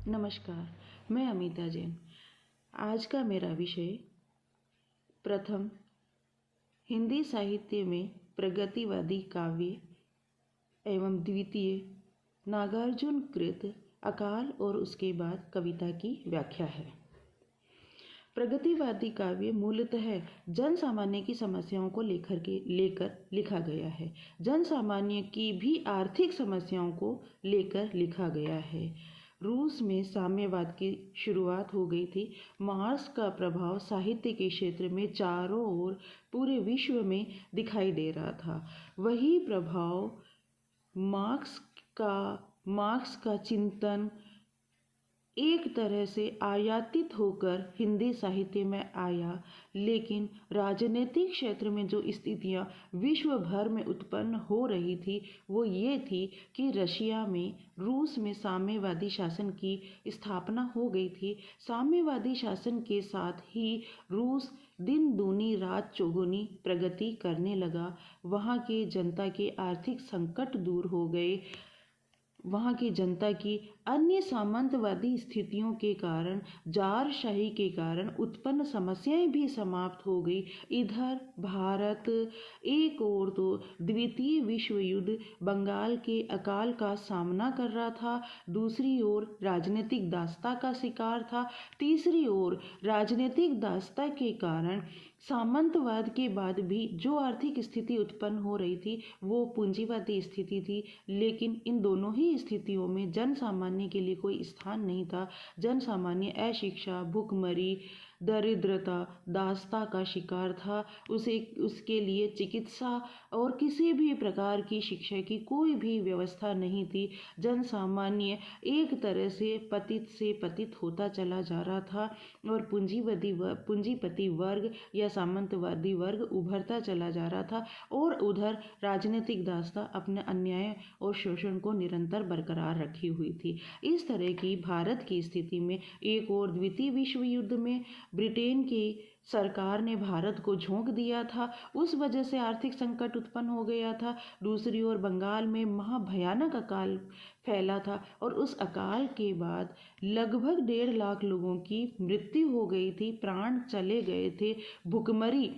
नमस्कार, मैं अमिता जैन। आज का मेरा विषय प्रथम हिंदी साहित्य में प्रगतिवादी काव्य एवं द्वितीय नागार्जुन कृत अकाल और उसके बाद कविता की व्याख्या है। प्रगतिवादी काव्य मूलतः जन सामान्य की समस्याओं को लेकर लिखा गया है। जन सामान्य की भी आर्थिक समस्याओं को लेकर लिखा गया है। रूस में साम्यवाद की शुरुआत हो गई थी। मार्क्स का प्रभाव साहित्य के क्षेत्र में चारों ओर पूरे विश्व में दिखाई दे रहा था। वही प्रभाव मार्क्स का चिंतन एक तरह से आयातित होकर हिंदी साहित्य में आया, लेकिन राजनीतिक क्षेत्र में जो स्थितियां विश्व भर में उत्पन्न हो रही थी वो ये थी कि रूस में साम्यवादी शासन की स्थापना हो गई थी। साम्यवादी शासन के साथ ही रूस दिन दूनी रात चौगुनी प्रगति करने लगा। वहाँ के जनता के आर्थिक संकट दूर हो गए। वहाँ की जनता की अन्य सामंतवादी स्थितियों के कारण, जारशाही के कारण उत्पन्न समस्याएं भी समाप्त हो गई। इधर भारत एक ओर तो द्वितीय विश्व युद्ध बंगाल के अकाल का सामना कर रहा था, दूसरी ओर राजनीतिक दास्ता का शिकार था, तीसरी ओर राजनीतिक दास्ता के कारण सामंतवाद के बाद भी जो आर्थिक स्थिति उत्पन्न हो रही थी वो पूंजीवादी स्थिति थी। लेकिन इन दोनों ही स्थितियों में जन सामान्य के लिए कोई स्थान नहीं था। जन सामान्य अशिक्षा, भुखमरी, दरिद्रता, दास्ता का शिकार था। उसके लिए चिकित्सा और किसी भी प्रकार की शिक्षा की कोई भी व्यवस्था नहीं थी। जन सामान्य एक तरह से पतित होता चला जा रहा था और पूंजीपति वर्ग या सामंतवादी वर्ग उभरता चला जा रहा था, और उधर राजनीतिक दास्ता अपने अन्याय और शोषण को निरंतर बरकरार रखी हुई थी। इस तरह की भारत की स्थिति में एक और द्वितीय विश्व युद्ध में ब्रिटेन की सरकार ने भारत को झोंक दिया था, उस वजह से आर्थिक संकट उत्पन्न हो गया था। दूसरी ओर बंगाल में महाभयानक अकाल फैला था और उस अकाल के बाद लगभग 1.5 लाख लोगों की मृत्यु हो गई थी, प्राण चले गए थे। भुखमरी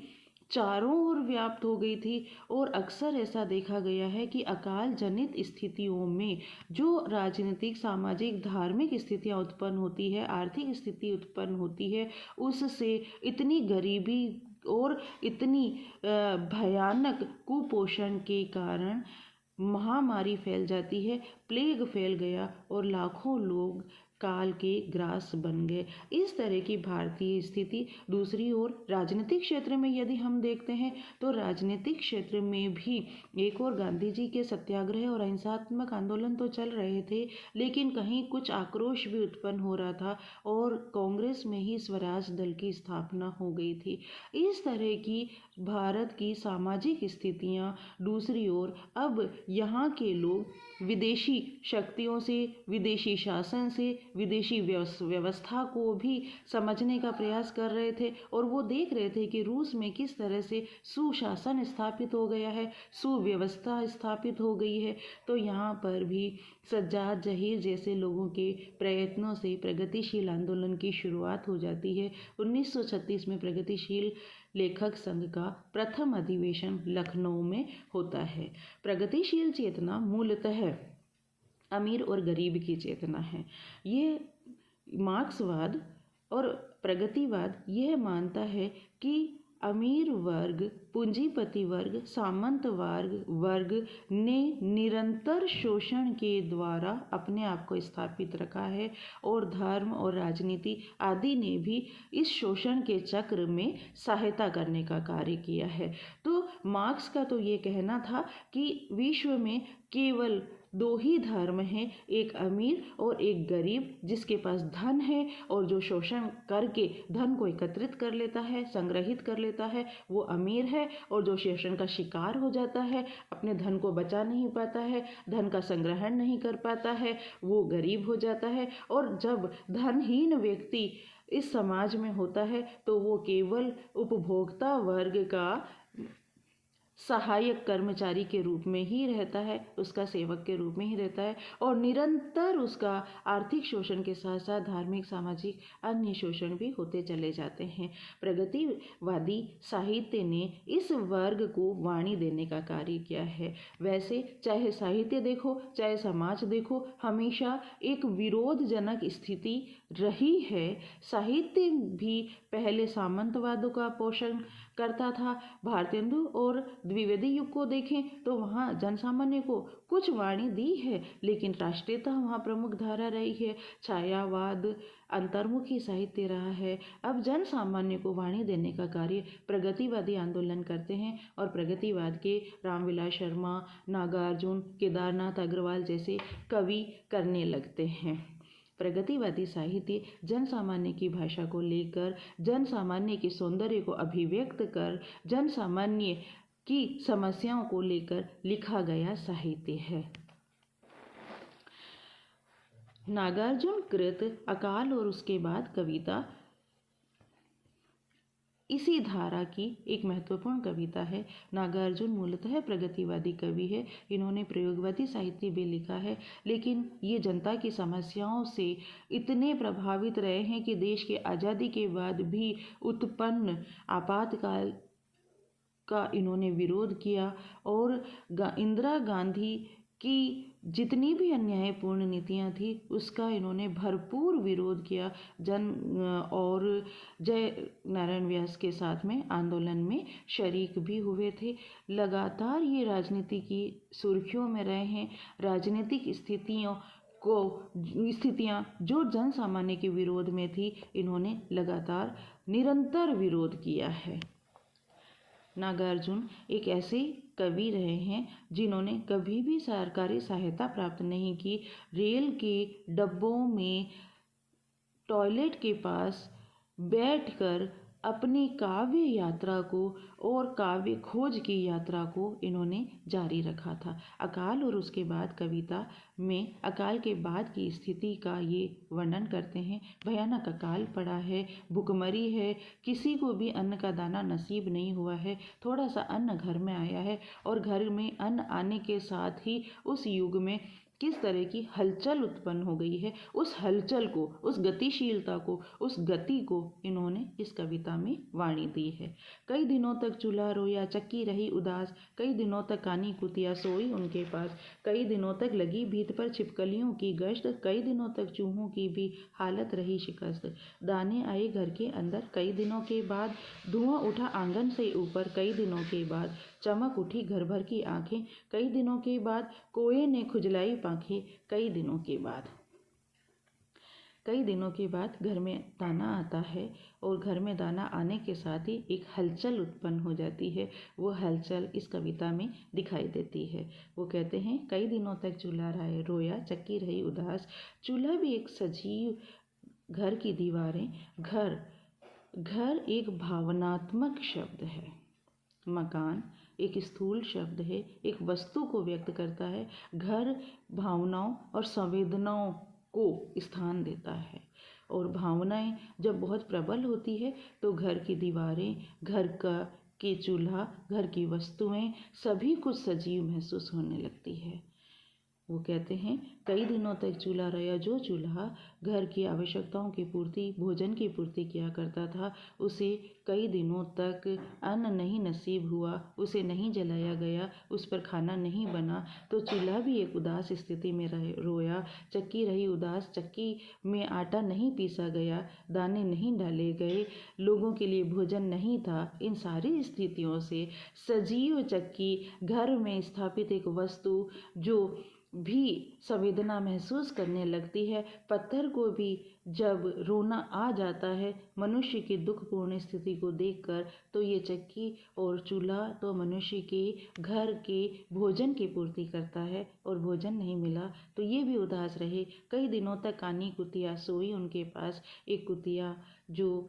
चारों ओर व्याप्त हो गई थी और अक्सर ऐसा देखा गया है कि अकाल जनित स्थितियों में जो राजनीतिक, सामाजिक, धार्मिक स्थितियां उत्पन्न होती है, आर्थिक स्थिति उत्पन्न होती है, उससे इतनी गरीबी और इतनी भयानक कुपोषण के कारण महामारी फैल जाती है। प्लेग फैल गया और लाखों लोग काल के ग्रास बन गए। इस तरह की भारतीय स्थिति। दूसरी ओर राजनीतिक क्षेत्र में यदि हम देखते हैं तो राजनीतिक क्षेत्र में भी एक और गांधी जी के सत्याग्रह और अहिंसात्मक आंदोलन तो चल रहे थे, लेकिन कहीं कुछ आक्रोश भी उत्पन्न हो रहा था और कांग्रेस में ही स्वराज दल की स्थापना हो गई थी। इस तरह की भारत की सामाजिक स्थितियां। दूसरी ओर अब यहाँ के लोग विदेशी शक्तियों से, विदेशी शासन से, विदेशी व्यवस्था को भी समझने का प्रयास कर रहे थे और वो देख रहे थे कि रूस में किस तरह से सुशासन स्थापित हो गया है, सुव्यवस्था स्थापित हो गई है। तो यहाँ पर भी सज्जाद जहीर जैसे लोगों के प्रयत्नों से प्रगतिशील आंदोलन की शुरुआत हो जाती है। 1936 में प्रगतिशील लेखक संघ का प्रथम अधिवेशन लखनऊ में होता है। प्रगतिशील चेतना मूलतः अमीर और गरीब की चेतना है। ये मार्क्सवाद और प्रगतिवाद यह मानता है कि अमीर वर्ग, पूंजीपति वर्ग, सामंत वर्ग ने निरंतर शोषण के द्वारा अपने आप को स्थापित रखा है और धर्म और राजनीति आदि ने भी इस शोषण के चक्र में सहायता करने का कार्य किया है। तो मार्क्स का तो ये कहना था कि विश्व में केवल 2 ही धर्म हैं, एक अमीर और एक गरीब। जिसके पास धन है और जो शोषण करके धन को एकत्रित कर लेता है, संग्रहित कर लेता है, वो अमीर है, और जो शोषण का शिकार हो जाता है, अपने धन को बचा नहीं पाता है, धन का संग्रहण नहीं कर पाता है, वो गरीब हो जाता है। और जब धनहीन व्यक्ति इस समाज में होता है तो वो केवल उपभोक्ता वर्ग का सहायक कर्मचारी के रूप में ही रहता है, उसका सेवक के रूप में ही रहता है और निरंतर उसका आर्थिक शोषण के साथ साथ धार्मिक, सामाजिक अन्य शोषण भी होते चले जाते हैं। प्रगतिवादी साहित्य ने इस वर्ग को वाणी देने का कार्य किया है। वैसे चाहे साहित्य देखो चाहे समाज देखो, हमेशा एक विरोधजनक स्थिति रही है। साहित्य भी पहले सामंतवादों का पोषण करता था। भारतेंदु और द्विवेदी युग को देखें तो वहाँ जनसामान्य को कुछ वाणी दी है, लेकिन राष्ट्रीयता वहाँ प्रमुख धारा रही है। छायावाद अंतर्मुखी साहित्य रहा है। अब जन सामान्य को वाणी देने का कार्य प्रगतिवादी आंदोलन करते हैं और प्रगतिवाद के रामविलास शर्मा, नागार्जुन, केदारनाथ अग्रवाल जैसे कवि करने लगते हैं। प्रगतिवादी साहित्य जन सामान्य की भाषा को लेकर, जन सामान्य के सौंदर्य को अभिव्यक्त कर, जन सामान्य की समस्याओं को लेकर लिखा गया साहित्य है। नागार्जुन कृत अकाल और उसके बाद कविता इसी धारा की एक महत्वपूर्ण कविता है। नागार्जुन मूलतः प्रगतिवादी कवि है। इन्होंने प्रयोगवादी साहित्य भी लिखा है, लेकिन ये जनता की समस्याओं से इतने प्रभावित रहे हैं कि देश के आज़ादी के बाद भी उत्पन्न आपातकाल का इन्होंने विरोध किया और इंदिरा गांधी की जितनी भी अन्यायपूर्ण नीतियां थी उसका इन्होंने भरपूर विरोध किया। और जय नारायण व्यास के साथ में आंदोलन में शरीक भी हुए थे। लगातार ये राजनीति की सुर्खियों में रहे हैं। राजनीतिक स्थितियां जो जन सामान्य के विरोध में थी, इन्होंने लगातार निरंतर विरोध किया है। नागार्जुन एक ऐसे कवि रहे हैं जिन्होंने कभी भी सरकारी सहायता प्राप्त नहीं की। रेल के डब्बों में टॉयलेट के पास बैठकर अपनी काव्य यात्रा को और काव्य खोज की यात्रा को इन्होंने जारी रखा था। अकाल और उसके बाद कविता में अकाल के बाद की स्थिति का ये वर्णन करते हैं। भयानक अकाल पड़ा है, भुखमरी है, किसी को भी अन्न का दाना नसीब नहीं हुआ है। थोड़ा सा अन्न घर में आया है और घर में अन्न आने के साथ ही उस युग में किस तरह की हलचल उत्पन्न हो गई है, उस हलचल को, उस गतिशीलता को, उस गति को इन्होंने इस कविता में वाणी दी है। कई दिनों तक चूल्हा रोया, चक्की रही उदास, कई दिनों तक कानी कुतिया सोई उनके पास, कई दिनों तक लगी भीत पर छिपकलियों की गश्त, कई दिनों तक चूहों की भी हालत रही शिकस्त। दाने आए घर के अंदर कई दिनों के बाद, धुआं उठा आंगन से ऊपर कई दिनों के बाद, चमक उठी घर भर की आंखें कई दिनों के बाद, कोए ने खुजलाई पांखें कई दिनों के बाद। कई दिनों के बाद घर में दाना आता है और घर में दाना आने के साथ ही एक हलचल उत्पन्न हो जाती है। वो हलचल इस कविता में दिखाई देती है। वो कहते हैं कई दिनों तक चूल्हा रोया, चक्की रही उदास। चूल्हा भी एक सजीव, घर की दीवारें, घर एक भावनात्मक शब्द है। मकान एक स्थूल शब्द है, एक वस्तु को व्यक्त करता है। घर भावनाओं और संवेदनाओं को स्थान देता है और भावनाएं जब बहुत प्रबल होती है तो घर की दीवारें, के चूल्हा, घर की वस्तुएं सभी कुछ सजीव महसूस होने लगती है। वो कहते हैं कई दिनों तक चूल्हा रहा। जो चूल्हा घर की आवश्यकताओं की पूर्ति, भोजन की पूर्ति किया करता था, उसे कई दिनों तक अन्न नहीं नसीब हुआ, उसे नहीं जलाया गया, उस पर खाना नहीं बना, तो चूल्हा भी एक उदास स्थिति में रोया। चक्की रही उदास, चक्की में आटा नहीं पीसा गया, दाने नहीं डाले गए, लोगों के लिए भोजन नहीं था। इन सारी स्थितियों से सजीव चक्की, घर में स्थापित एक वस्तु जो भी संवेदना महसूस करने लगती है। पत्थर को भी जब रोना आ जाता है मनुष्य की दुखपूर्ण स्थिति को देखकर, तो ये चक्की और चूल्हा तो मनुष्य के घर के भोजन की पूर्ति करता है और भोजन नहीं मिला तो ये भी उदास रहे। कई दिनों तक कानी कुतिया सोई उनके पास, एक कुतिया जो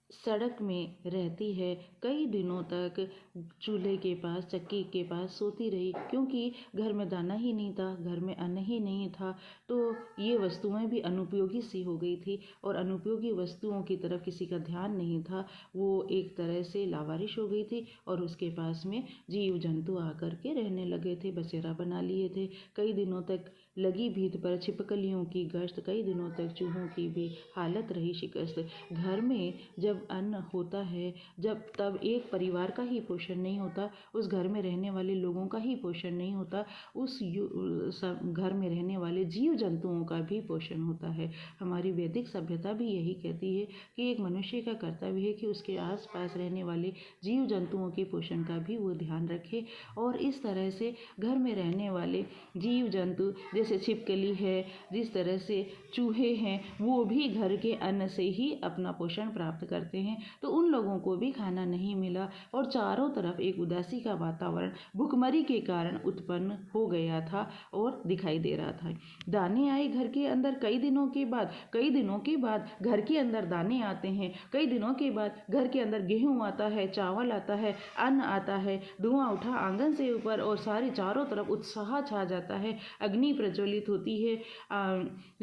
सड़क में रहती है, कई दिनों तक चूल्हे के पास, चक्की के पास सोती रही, क्योंकि घर में दाना ही नहीं था, घर में अन्न ही नहीं था। तो ये वस्तुएं भी अनुपयोगी सी हो गई थी और अनुपयोगी वस्तुओं की तरफ किसी का ध्यान नहीं था। वो एक तरह से लावारिश हो गई थी और उसके पास में जीव जंतु आकर के रहने लगे थे, बसेरा बना लिए थे। कई दिनों तक लगी भीत पर छिपकलियों की गश्त, कई दिनों तक चूहों की भी हालत रही शिकस्त। घर में जब अन्न होता है, जब तब एक परिवार का ही पोषण नहीं होता, उस घर में रहने वाले लोगों का ही पोषण नहीं होता, उस घर में रहने वाले जीव जंतुओं का भी पोषण होता है। हमारी वैदिक सभ्यता भी यही कहती है कि एक मनुष्य का कर्तव्य है कि उसके आसपास रहने वाले जीव जंतुओं के पोषण का भी वो ध्यान रखे। और इस तरह से घर में रहने वाले जीव जंतु जैसे छिपकली है, जिस तरह से चूहे हैं, वो भी घर के अन्न से ही अपना पोषण प्राप्त करते हैं। तो उन लोगों को भी खाना नहीं मिला और चारों तरफ एक उदासी का वातावरण भुखमरी के कारण उत्पन्न हो गया था और दिखाई दे रहा था। दाने आए घर के अंदर कई दिनों के बाद, कई दिनों के बाद घर के अंदर दाने आते हैं, कई दिनों के बाद घर के अंदर गेहूं आता है, चावल आता है, अन्न आता है। धुआं उठा आंगन से ऊपर और सारे चारों तरफ उत्साह छा जाता है, अग्नि प्रज्वलित होती है,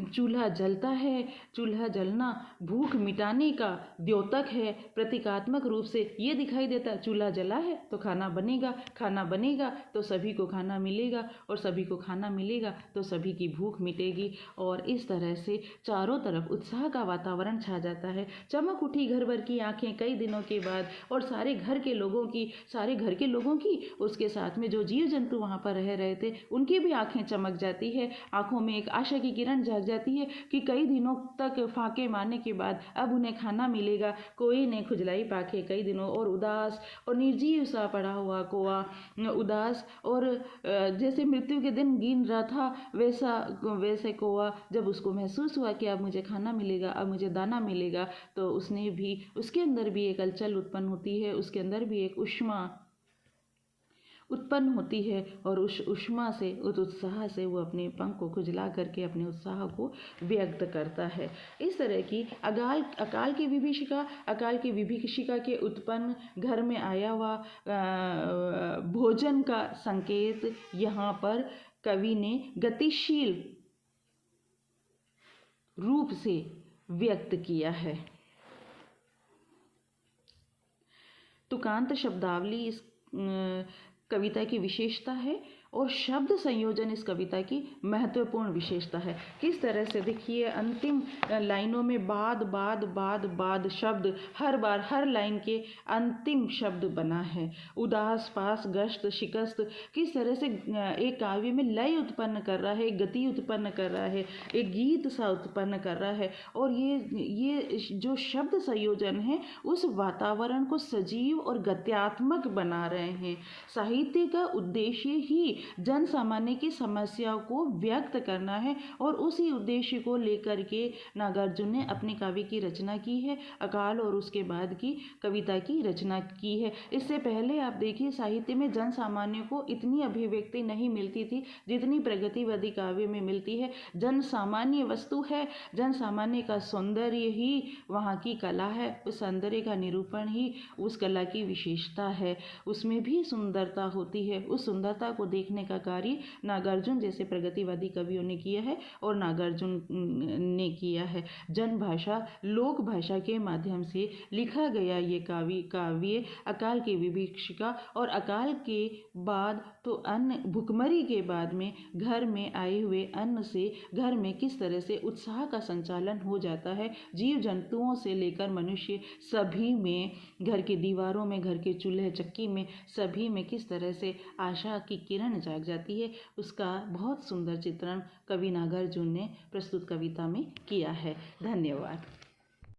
चूल्हा जलता है। चूल्हा जलना भूख मिटाने का द्योतक है, प्रतीकात्मक रूप से ये दिखाई देता है। चूल्हा जला है तो खाना बनेगा, खाना बनेगा तो सभी को खाना मिलेगा और सभी को खाना मिलेगा तो सभी की भूख मिटेगी। और इस तरह से चारों तरफ उत्साह का वातावरण छा जाता है। चमक उठी घर भर की आंखें कई दिनों के बाद और सारे घर के लोगों की उसके साथ में जो जीव जंतु वहां पर रह रहे थे उनकी भी आंखें चमक जाती है। आंखों में एक आशा की किरण जाग जाती है कि कई दिनों तक फाके मारने के बाद अब उन्हें खाना मिलेगा। कोई ने खुजलाई पाके कई दिनों और उदास और निर्जीव सा पड़ा हुआ कोआ, उदास और जैसे मृत्यु के दिन गिन रहा था, वैसे कोआ जब उसको महसूस हुआ कि अब मुझे खाना मिलेगा, अब मुझे दाना मिलेगा, तो उसके अंदर भी एक हलचल उत्पन्न होती है, उसके अंदर भी एक ऊष्मा उत्पन्न होती है और उस ऊष्मा से, उस उत्साह से वो अपने पंख को खुजला करके अपने उत्साह को व्यक्त करता है। इस तरह की अकाल की विभीषिका के उत्पन्न घर में आया हुआ भोजन का संकेत यहाँ पर कवि ने गतिशील रूप से व्यक्त किया है। तुकांत शब्दावली इस कविता की विशेषता है और शब्द संयोजन इस कविता की महत्वपूर्ण विशेषता है। किस तरह से देखिए, अंतिम लाइनों में बाद शब्द हर बार, हर लाइन के अंतिम शब्द बना है। उदास, पास, गश्त, शिकस्त, किस तरह से एक काव्य में लय उत्पन्न कर रहा है, एक गति उत्पन्न कर रहा है, एक गीत सा उत्पन्न कर रहा है। और ये जो शब्द संयोजन है उस वातावरण को सजीव और गत्यात्मक बना रहे हैं। साहित्य का उद्देश्य ही जन सामान्य की समस्याओं को व्यक्त करना है और उसी उद्देश्य को लेकर के नागार्जुन ने अपनी काव्य की रचना की है, अकाल और उसके बाद की कविता की रचना की है। इससे पहले आप देखिए, साहित्य में जन सामान्य को इतनी अभिव्यक्ति नहीं मिलती थी जितनी प्रगतिवादी काव्य में मिलती है। जन सामान्य वस्तु है, जन सामान्य का सौंदर्य ही वहाँ की कला है, उस सौंदर्य का निरूपण ही उस कला की विशेषता है। उसमें भी सुंदरता होती है, उस सुंदरता को देखने का कार्य नागार्जुन जैसे प्रगतिवादी कवियों ने किया है और नागार्जुन ने किया है। जन भाषा, लोक भाषा के माध्यम से लिखा गया ये काव्य अकाल की विभीषिका और अकाल के बाद तो अन्न, भुखमरी के बाद में घर में आए हुए अन्न से घर में किस तरह से उत्साह का संचालन हो जाता है। जीव जंतुओं से लेकर मनुष्य सभी में, घर की दीवारों में, घर के चूल्हे चक्की में, सभी में किस तरह से आशा की किरण जाग जाती है, उसका बहुत सुंदर चित्रण कवि नागार्जुन ने प्रस्तुत कविता में किया है। धन्यवाद।